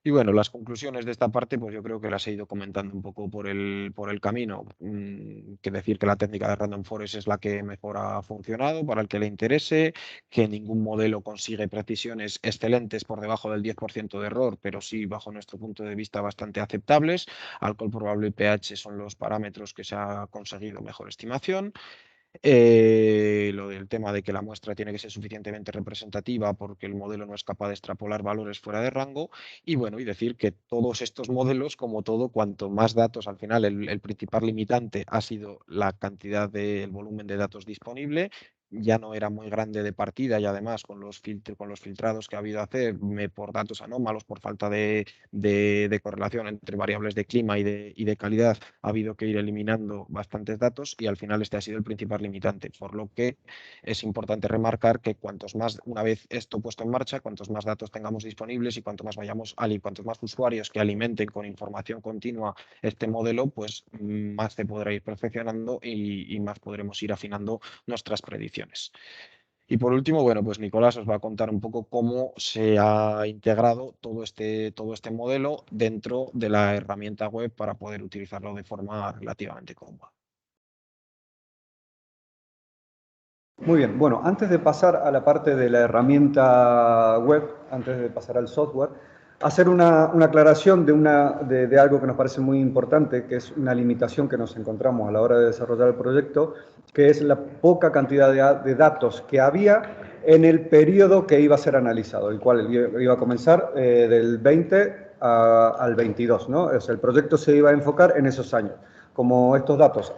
Y bueno, las conclusiones de esta parte, pues yo creo que las he ido comentando un poco por el camino. Que decir que la técnica de Random Forest es la que mejor ha funcionado para el que le interese, que ningún modelo consigue precisiones excelentes por debajo del 10% de error, pero sí, bajo nuestro punto de vista, bastante aceptables. Alcohol probable y pH son los parámetros que se ha conseguido mejor estimación. Lo del tema de que la muestra tiene que ser suficientemente representativa porque el modelo no es capaz de extrapolar valores fuera de rango. Y bueno, y decir que todos estos modelos, como todo, cuanto más datos, al final el principal limitante ha sido la cantidad del volumen de datos disponible. Ya no era muy grande de partida y además con los filtrados que ha habido a hacer por datos anómalos, por falta de correlación entre variables de clima y de calidad, ha habido que ir eliminando bastantes datos y al final este ha sido el principal limitante, por lo que es importante remarcar que cuantos más, una vez esto puesto en marcha, cuantos más datos tengamos disponibles y cuantos más usuarios que alimenten con información continua este modelo, pues más se podrá ir perfeccionando y más podremos ir afinando nuestras predicciones. Y por último, bueno, pues Nicolás os va a contar un poco cómo se ha integrado todo este modelo dentro de la herramienta web para poder utilizarlo de forma relativamente cómoda. Muy bien, bueno, antes de pasar a la parte de la herramienta web, antes de pasar al software, hacer una aclaración de algo que nos parece muy importante, que es una limitación que nos encontramos a la hora de desarrollar el proyecto, que es la poca cantidad de datos que había en el periodo que iba a ser analizado, el cual iba a comenzar del 20 al 22, ¿no? O sea, el proyecto se iba a enfocar en esos años. Como estos datos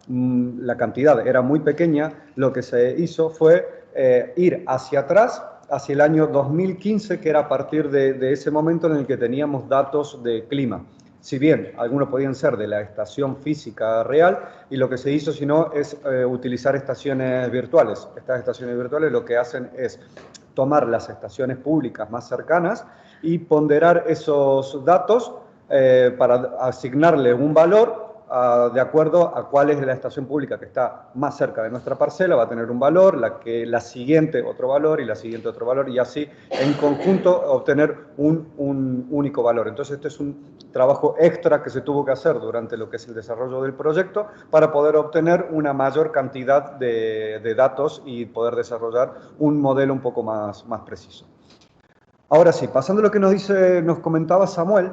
la cantidad era muy pequeña, lo que se hizo fue ir hacia atrás, hacia el año 2015, que era a partir de ese momento en el que teníamos datos de clima. Si bien algunos podían ser de la estación física real, y lo que se hizo, si no, es utilizar estaciones virtuales. Estas estaciones virtuales lo que hacen es tomar las estaciones públicas más cercanas y ponderar esos datos para asignarle un valor de acuerdo a cuál es la estación pública que está más cerca de nuestra parcela, va a tener un valor, la siguiente otro valor y la siguiente otro valor, y así en conjunto obtener un único valor. Entonces este es un trabajo extra que se tuvo que hacer durante lo que es el desarrollo del proyecto para poder obtener una mayor cantidad de datos y poder desarrollar un modelo un poco más preciso. Ahora sí, pasando a lo que nos comentaba Samuel,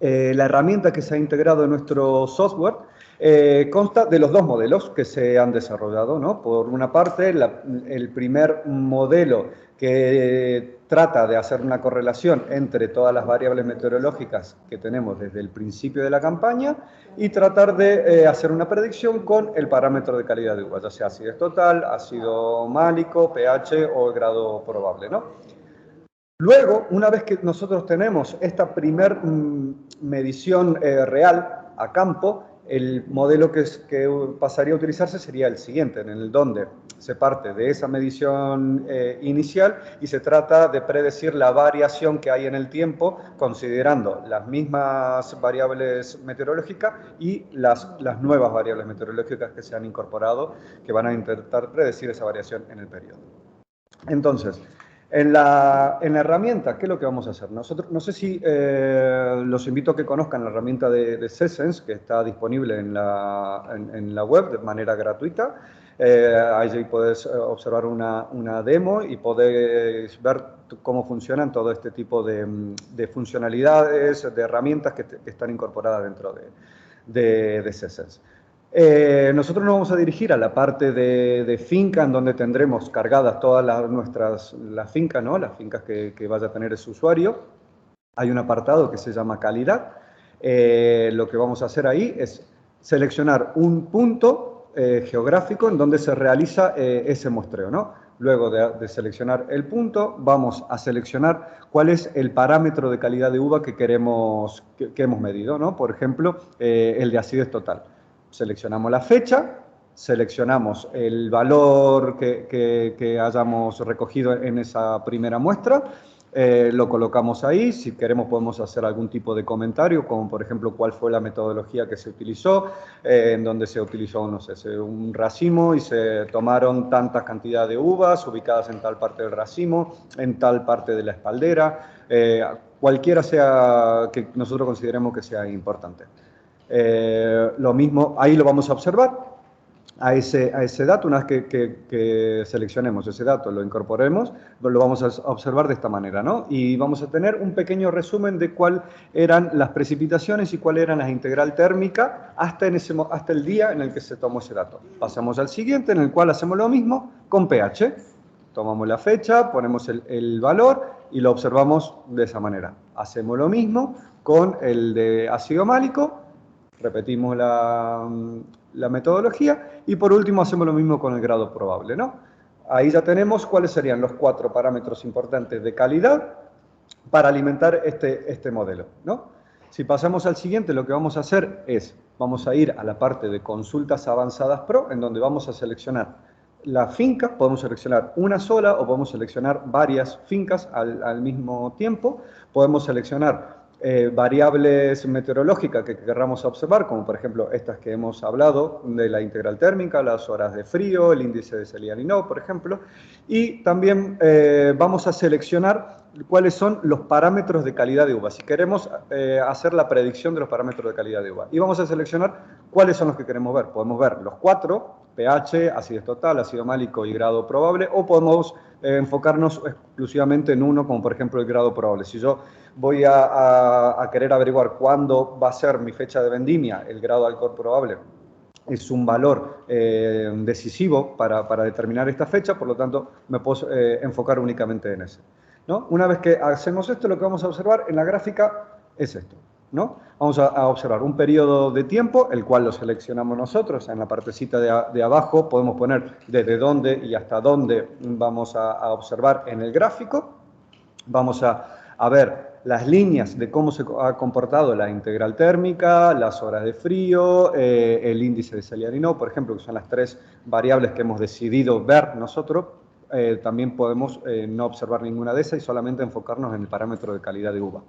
la herramienta que se ha integrado en nuestro software consta de los dos modelos que se han desarrollado, ¿no? Por una parte, el primer modelo que trata de hacer una correlación entre todas las variables meteorológicas que tenemos desde el principio de la campaña y tratar de hacer una predicción con el parámetro de calidad de uva, ya sea acidez total, ácido málico, pH o el grado probable, ¿no? Luego, una vez que nosotros tenemos esta primer medición real a campo, el modelo que pasaría a utilizarse sería el siguiente, en el donde se parte de esa medición inicial y se trata de predecir la variación que hay en el tiempo, considerando las mismas variables meteorológicas y las nuevas variables meteorológicas que se han incorporado, que van a intentar predecir esa variación en el periodo. Entonces, en la herramienta, ¿qué es lo que vamos a hacer? Nosotros, no sé si los invito a que conozcan la herramienta de C-Sense, que está disponible en la web de manera gratuita. Ahí puedes observar una demo y podés ver cómo funcionan todo este tipo de funcionalidades, de herramientas que están incorporadas dentro de C-Sense. Nosotros nos vamos a dirigir a la parte de finca, en donde tendremos cargadas todas las fincas, ¿no? Las fincas que vaya a tener ese usuario. Hay un apartado que se llama calidad. Lo que vamos a hacer ahí es seleccionar un punto geográfico en donde se realiza ese muestreo, ¿no? Luego de seleccionar el punto, vamos a seleccionar cuál es el parámetro de calidad de uva que hemos medido, ¿no? Por ejemplo, el de acidez total. Seleccionamos la fecha seleccionamos el valor que hayamos recogido en esa primera muestra, lo colocamos ahí. Si queremos podemos hacer algún tipo de comentario, como por ejemplo cuál fue la metodología que se utilizó, en donde se utilizó, no sé, un racimo y se tomaron tantas cantidades de uvas ubicadas en tal parte del racimo, en tal parte de la espaldera, cualquiera sea que nosotros consideremos que sea importante. Lo mismo, ahí lo vamos a observar. A ese dato, una vez que seleccionemos ese dato, lo incorporemos, lo vamos a observar de esta manera, ¿no? Y vamos a tener un pequeño resumen de cuáles eran las precipitaciones y cuál eran la integral térmica hasta el día en el que se tomó ese dato. Pasamos al siguiente, en el cual hacemos lo mismo con pH. Tomamos la fecha, ponemos el valor y lo observamos de esa manera. Hacemos lo mismo con el de ácido málico, repetimos la metodología y por último hacemos lo mismo con el grado probable, ¿no? Ahí ya tenemos cuáles serían los 4 parámetros importantes de calidad para alimentar este modelo, ¿no? Si pasamos al siguiente, lo que vamos a hacer es, vamos a ir a la parte de consultas avanzadas pro, en donde vamos a seleccionar la finca. Podemos seleccionar una sola o podemos seleccionar varias fincas al mismo tiempo. Podemos seleccionar variables meteorológicas que querramos observar, como por ejemplo estas que hemos hablado, de la integral térmica, las horas de frío, el índice de Celsius, por ejemplo, y también vamos a seleccionar cuáles son los parámetros de calidad de uva, si queremos hacer la predicción de los parámetros de calidad de uva. Y vamos a seleccionar cuáles son los que queremos ver. Podemos ver los 4, pH, acidez total, ácido málico y grado probable, o podemos enfocarnos exclusivamente en uno, como por ejemplo el grado probable. Si yo voy a querer averiguar cuándo va a ser mi fecha de vendimia, el grado de alcohol probable es un valor decisivo para determinar esta fecha, por lo tanto me puedo enfocar únicamente en ese, ¿no? Una vez que hacemos esto, lo que vamos a observar en la gráfica es esto, ¿no? Vamos a observar un periodo de tiempo, el cual lo seleccionamos nosotros. En la partecita de abajo podemos poner desde dónde y hasta dónde vamos a observar en el gráfico. Vamos a ver las líneas de cómo se ha comportado la integral térmica, las horas de frío, el índice de Celsius, por ejemplo, que son las 3 variables que hemos decidido ver nosotros. También podemos no observar ninguna de esas y solamente enfocarnos en el parámetro de calidad de uva.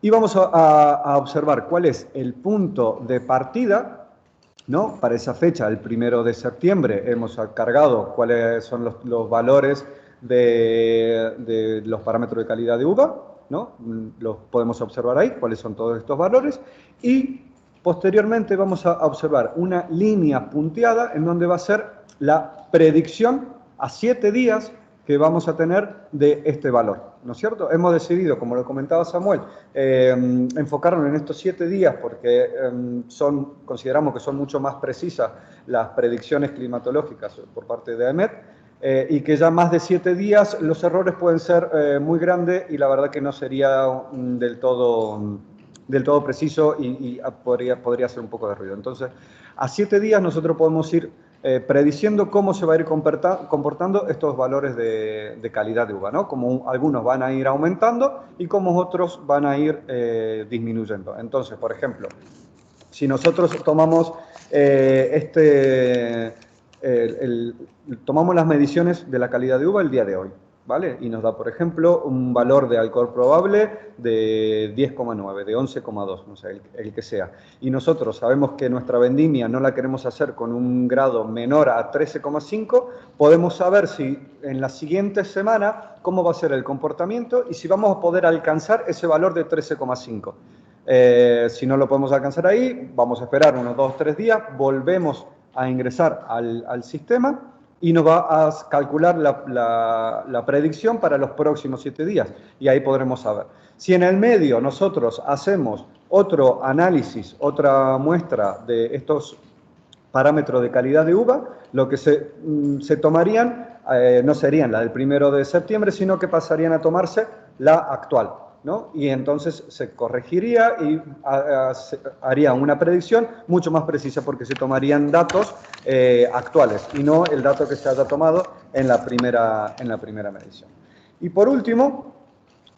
Y vamos a observar cuál es el punto de partida, ¿no? Para esa fecha, el 1 de septiembre, hemos cargado cuáles son los valores de los parámetros de calidad de uva, ¿no? Los podemos observar ahí, cuáles son todos estos valores. Y posteriormente vamos a observar una línea punteada en donde va a ser la predicción a 7 días que vamos a tener de este valor, ¿no es cierto? Hemos decidido, como lo comentaba Samuel, enfocarnos en estos 7 días porque consideramos que son mucho más precisas las predicciones climatológicas por parte de AEMET, y que ya más de 7 días los errores pueden ser muy grandes y la verdad que no sería del todo preciso y podría hacer un poco de ruido. Entonces, a 7 días nosotros podemos ir prediciendo cómo se va a ir comportando estos valores de calidad de uva, ¿no? Como algunos van a ir aumentando y como otros van a ir disminuyendo. Entonces, por ejemplo, si nosotros tomamos tomamos las mediciones de la calidad de uva el día de hoy, ¿vale? Y nos da, por ejemplo, un valor de alcohol probable de 10,9, de 11,2, no sé, el que sea. Y nosotros sabemos que nuestra vendimia no la queremos hacer con un grado menor a 13,5, podemos saber si en la siguiente semana cómo va a ser el comportamiento y si vamos a poder alcanzar ese valor de 13,5. Si no lo podemos alcanzar ahí, vamos a esperar unos 2 o 3 días, volvemos a ingresar al sistema y nos va a calcular la predicción para los próximos 7 días. Y ahí podremos saber. Si en el medio nosotros hacemos otro análisis, otra muestra de estos parámetros de calidad de uva, lo que se tomarían no serían la del 1 de septiembre, sino que pasarían a tomarse la actual, ¿no? Y entonces se corregiría y haría una predicción mucho más precisa porque se tomarían datos actuales y no el dato que se haya tomado en la primera medición. Y por último,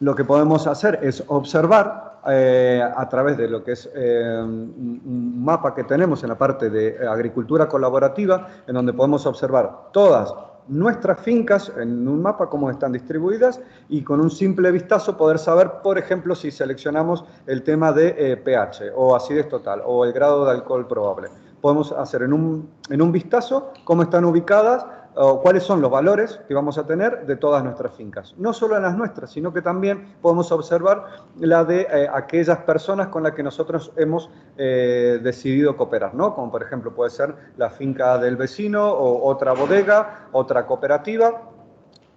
lo que podemos hacer es observar a través de lo que es un mapa que tenemos en la parte de agricultura colaborativa, en donde podemos observar todas nuestras fincas en un mapa, cómo están distribuidas, y con un simple vistazo poder saber, por ejemplo, si seleccionamos el tema de pH o acidez total o el grado de alcohol probable. Podemos hacer en un vistazo cómo están ubicadas o cuáles son los valores que vamos a tener de todas nuestras fincas. No solo en las nuestras, sino que también podemos observar la de aquellas personas con las que nosotros hemos decidido cooperar, ¿no? Como por ejemplo puede ser la finca del vecino o otra bodega, otra cooperativa,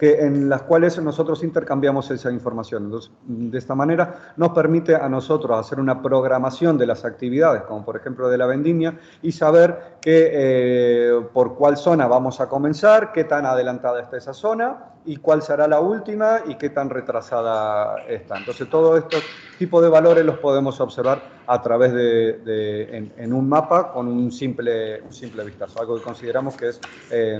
en las cuales nosotros intercambiamos esa información. Entonces, de esta manera nos permite a nosotros hacer una programación de las actividades, como por ejemplo de la vendimia, y saber por cuál zona vamos a comenzar, qué tan adelantada está esa zona, y cuál será la última, y qué tan retrasada está. Entonces, todos estos tipos de valores los podemos observar a través en un mapa con un simple vistazo, algo que consideramos que es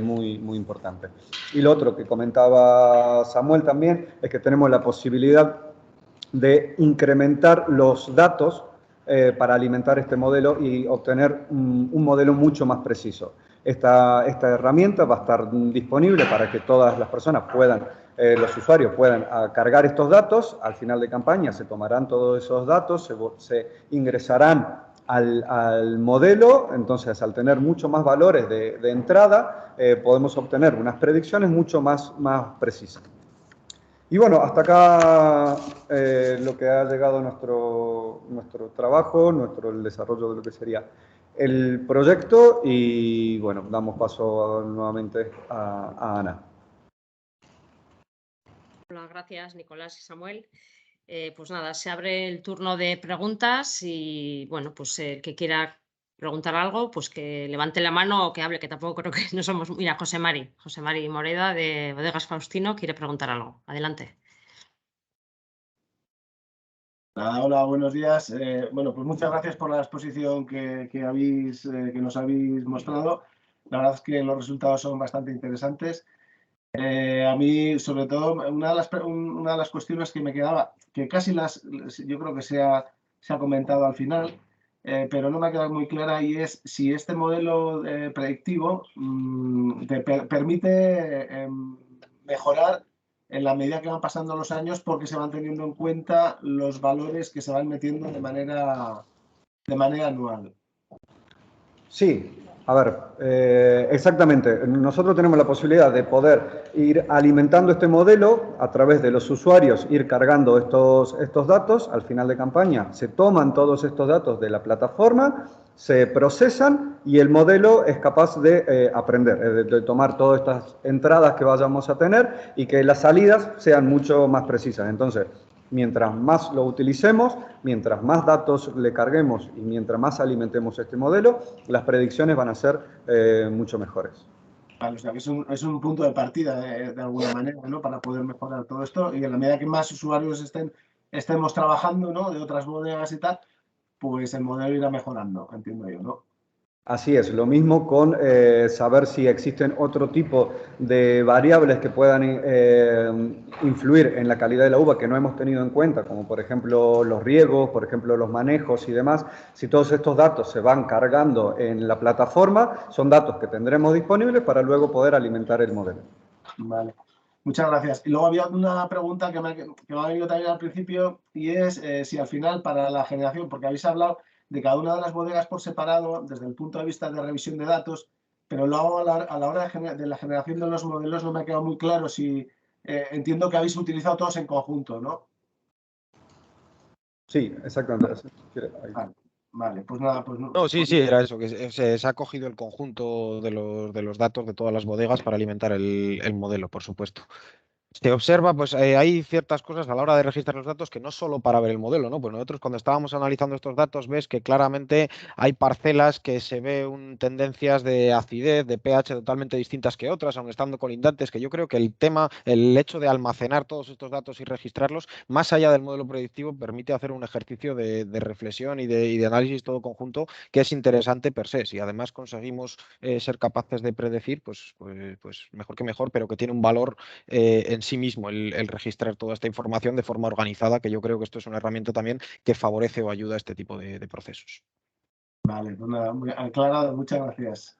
muy importante. Y lo otro que comentaba Samuel también es que tenemos la posibilidad de incrementar los datos para alimentar este modelo y obtener un modelo mucho más preciso. Esta herramienta va a estar disponible para que todas las personas puedan, los usuarios puedan cargar estos datos. Al final de campaña se tomarán todos esos datos, se ingresarán al modelo. Entonces, al tener mucho más valores de entrada, podemos obtener unas predicciones mucho más precisas. Y bueno, hasta acá lo que ha llegado nuestro trabajo, el desarrollo de lo que sería el proyecto, y bueno, damos paso nuevamente a Ana. Hola, gracias Nicolás y Samuel. Pues nada, se abre el turno de preguntas y bueno, pues el que quiera preguntar algo, pues que levante la mano o que hable, que tampoco creo que no somos... Mira, José Mari Moreda de Bodegas Faustino quiere preguntar algo. Adelante. Hola, buenos días. Bueno, pues muchas gracias por la exposición que nos habéis mostrado. La verdad es que los resultados son bastante interesantes. A mí, sobre todo, una de las cuestiones que me quedaba, que casi yo creo que se ha comentado al final, pero no me ha quedado muy clara, y es si este modelo predictivo te permite mejorar en la medida que van pasando los años, porque se van teniendo en cuenta los valores que se van metiendo de manera anual. Sí, a ver, exactamente. Nosotros tenemos la posibilidad de poder ir alimentando este modelo a través de los usuarios, ir cargando estos datos. Al final de campaña se toman todos estos datos de la plataforma, se procesan y el modelo es capaz de aprender, de tomar todas estas entradas que vayamos a tener y que las salidas sean mucho más precisas. Entonces, mientras más lo utilicemos, mientras más datos le carguemos y mientras más alimentemos este modelo, las predicciones van a ser mucho mejores. Vale, o sea, que es un punto de partida de alguna manera, ¿no? Para poder mejorar todo esto, y en la medida que más usuarios estemos trabajando, ¿no? De otras bodegas y tal, pues el modelo irá mejorando, entiendo yo, ¿no? Así es, lo mismo con saber si existen otro tipo de variables que puedan influir en la calidad de la uva que no hemos tenido en cuenta, como por ejemplo los riegos, por ejemplo los manejos y demás. Si todos estos datos se van cargando en la plataforma, son datos que tendremos disponibles para luego poder alimentar el modelo. Vale, muchas gracias. Y luego había una pregunta que me ha venido también al principio, y es si al final para la generación, porque habéis hablado de cada una de las bodegas por separado desde el punto de vista de revisión de datos, pero luego a la hora de la generación de los modelos no me ha quedado muy claro si entiendo que habéis utilizado todos en conjunto, ¿no? Sí, exactamente. Vale, pues nada, pues no. No, sí, era eso, que se ha cogido el conjunto de los datos de todas las bodegas para alimentar el modelo, por supuesto. Se observa, pues hay ciertas cosas a la hora de registrar los datos que no solo para ver el modelo, ¿no? Pues nosotros cuando estábamos analizando estos datos ves que claramente hay parcelas que se ven tendencias de acidez, de pH totalmente distintas que otras, aun estando colindantes, que yo creo que el hecho de almacenar todos estos datos y registrarlos, más allá del modelo predictivo, permite hacer un ejercicio de reflexión y de análisis todo conjunto que es interesante per se. Si además conseguimos ser capaces de predecir, pues mejor que mejor, pero que tiene un valor en en sí mismo el registrar toda esta información de forma organizada, que yo creo que esto es una herramienta también que favorece o ayuda a este tipo de procesos. Vale, pues nada, muy aclarado, muchas gracias.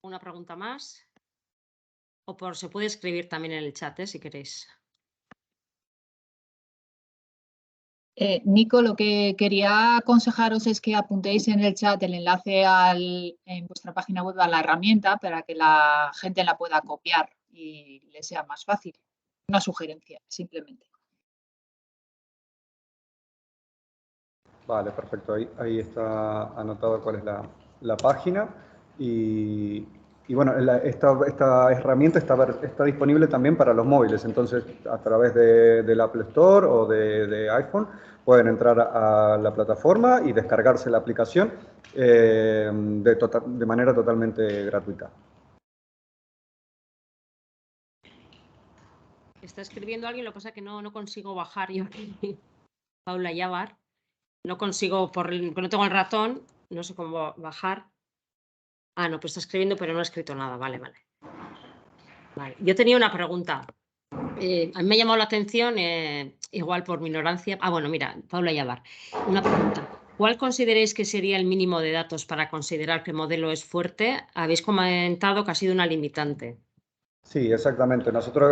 ¿Una pregunta más? Se puede escribir también en el chat, si queréis. Nico, lo que quería aconsejaros es que apuntéis en el chat el enlace en vuestra página web a la herramienta para que la gente la pueda copiar y le sea más fácil. Una sugerencia, simplemente. Vale, perfecto. Ahí está anotado cuál es la página. Y bueno, esta herramienta está disponible también para los móviles. Entonces, a través del Apple Store o de iPhone, pueden entrar a la plataforma y descargarse la aplicación de manera totalmente gratuita. Está escribiendo alguien, lo que pasa es que no consigo bajar yo aquí. Paula Yavar. No consigo, porque no tengo el ratón, no sé cómo bajar. Ah, no, pues está escribiendo, pero no ha escrito nada. Vale. Yo tenía una pregunta. A mí me ha llamado la atención, igual por mi ignorancia. Bueno, mira, Paula Yavar, una pregunta. ¿Cuál consideráis que sería el mínimo de datos para considerar que el modelo es fuerte? Habéis comentado que ha sido una limitante. Sí, exactamente. Nosotros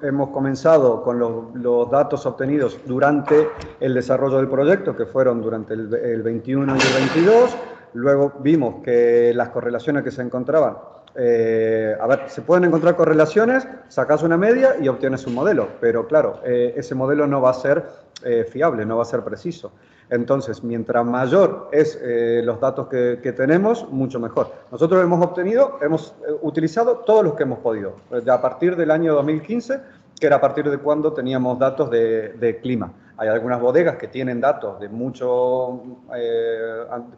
hemos comenzado con los datos obtenidos durante el desarrollo del proyecto, que fueron durante el 21 y el 22. Luego vimos que las correlaciones que se encontraban, se pueden encontrar correlaciones, sacas una media y obtienes un modelo, pero claro, ese modelo no va a ser fiable, no va a ser preciso. Entonces, mientras mayor es los datos que tenemos, mucho mejor. Nosotros hemos utilizado todos los que hemos podido, a partir del año 2015, que era a partir de cuando teníamos datos de clima. Hay algunas bodegas que tienen datos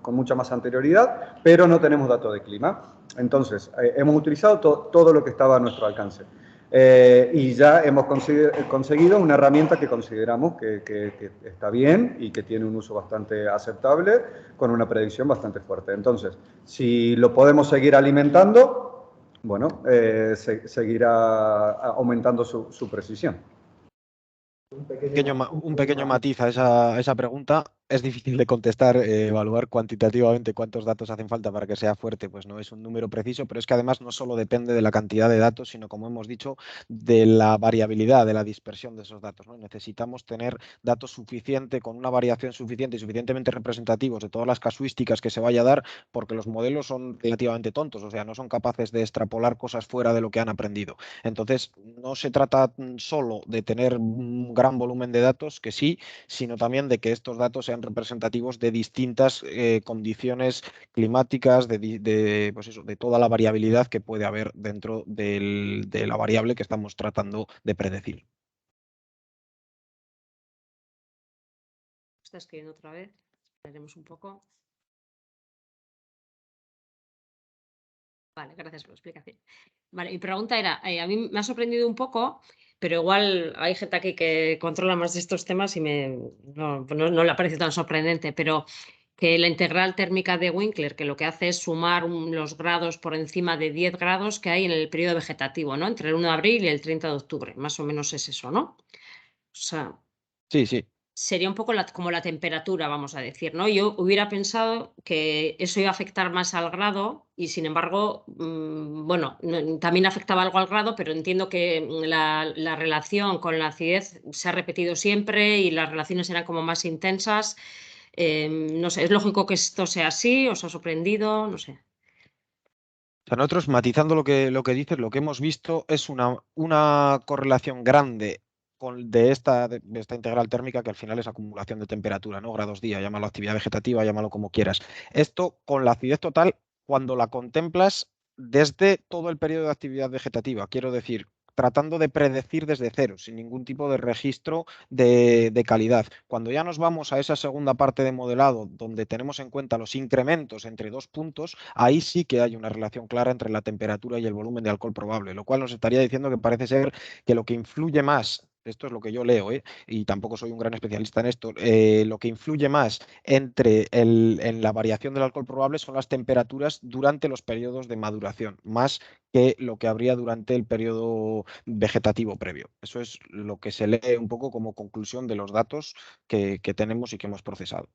con mucha más anterioridad, pero no tenemos datos de clima. Entonces, hemos utilizado todo lo que estaba a nuestro alcance. Y ya hemos conseguido una herramienta que consideramos que está bien y que tiene un uso bastante aceptable, con una predicción bastante fuerte. Entonces, si lo podemos seguir alimentando, bueno, seguirá aumentando su precisión. Un pequeño matiz a esa pregunta. Es difícil de contestar, evaluar cuantitativamente cuántos datos hacen falta para que sea fuerte, pues no es un número preciso, pero es que además no solo depende de la cantidad de datos, sino, como hemos dicho, de la variabilidad, de la dispersión de esos datos, ¿no? Necesitamos tener datos suficientes, con una variación suficiente y suficientemente representativos de todas las casuísticas que se vaya a dar, porque los modelos son relativamente tontos, o sea, no son capaces de extrapolar cosas fuera de lo que han aprendido. Entonces, no se trata solo de tener un gran volumen de datos, que sí, sino también de que estos datos sean representativos de distintas condiciones climáticas, pues eso, de toda la variabilidad que puede haber dentro de la variable que estamos tratando de predecir. Está escribiendo otra vez. Esperaremos un poco. Vale, gracias por la explicación. Vale, mi pregunta era, a mí me ha sorprendido un poco, pero igual hay gente aquí que controla más de estos temas y no le parece tan sorprendente, pero que la integral térmica de Winkler, que lo que hace es sumar los grados por encima de 10 grados que hay en el periodo vegetativo, ¿no? Entre el 1 de abril y el 30 de octubre, más o menos es eso, ¿no? O sea, Sí. sería un poco como la temperatura, vamos a decir, ¿no? Yo hubiera pensado que eso iba a afectar más al grado y, sin embargo, bueno, también afectaba algo al grado, pero entiendo que la relación con la acidez se ha repetido siempre y las relaciones eran como más intensas. No sé, ¿es lógico que esto sea así? ¿Os ha sorprendido? No sé. O sea, nosotros, matizando lo que dices, lo que hemos visto es una correlación grande de esta integral térmica, que al final es acumulación de temperatura, ¿no? Grados día, llámalo actividad vegetativa, llámalo como quieras. Esto con la acidez total, cuando la contemplas desde todo el periodo de actividad vegetativa, quiero decir, tratando de predecir desde cero, sin ningún tipo de registro de calidad. Cuando ya nos vamos a esa segunda parte de modelado, donde tenemos en cuenta los incrementos entre dos puntos, ahí sí que hay una relación clara entre la temperatura y el volumen de alcohol probable, lo cual nos estaría diciendo que parece ser que lo que influye más Esto es lo que yo leo, y tampoco soy un gran especialista en esto. Lo que influye más en la variación del alcohol probable son las temperaturas durante los periodos de maduración, más que lo que habría durante el periodo vegetativo previo. Eso es lo que se lee un poco como conclusión de los datos que tenemos y que hemos procesado.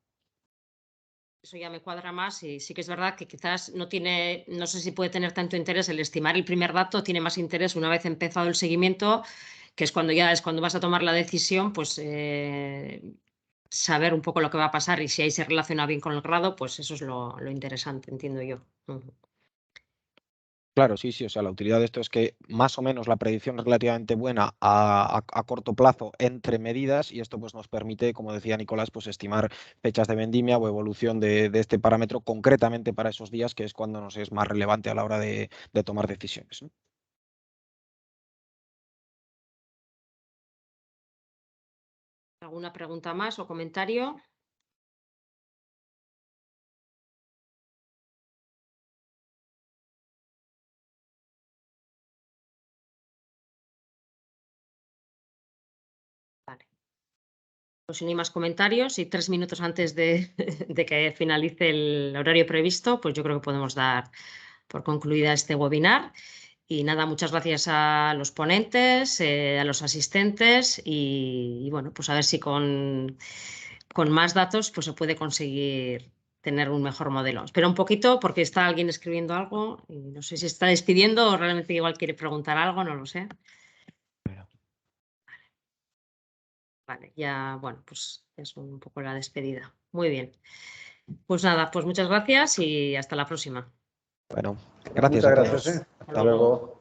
Eso ya me cuadra más y sí que es verdad que quizás no sé si puede tener tanto interés el estimar el primer dato, tiene más interés una vez empezado el seguimiento, que es cuando vas a tomar la decisión, pues saber un poco lo que va a pasar y si ahí se relaciona bien con el grado, pues eso es lo interesante, entiendo yo. Claro, sí, o sea, la utilidad de esto es que más o menos la predicción es relativamente buena a corto plazo entre medidas y esto pues nos permite, como decía Nicolás, pues estimar fechas de vendimia o evolución de este parámetro concretamente para esos días, que es cuando nos es más relevante a la hora de tomar decisiones, ¿no? ¿Alguna pregunta más o comentario? Vale. Pues si no hay más comentarios y 3 minutos antes de que finalice el horario previsto, pues yo creo que podemos dar por concluida este webinar. Y nada, muchas gracias a los ponentes, a los asistentes y bueno, pues a ver si con más datos pues se puede conseguir tener un mejor modelo. Espera un poquito porque está alguien escribiendo algo y no sé si está despidiendo o realmente igual quiere preguntar algo, no lo sé. Vale, ya, bueno, pues es un poco la despedida. Muy bien. Pues nada, pues muchas gracias y hasta la próxima. Bueno, gracias Muchas a gracias. todos. Hasta luego.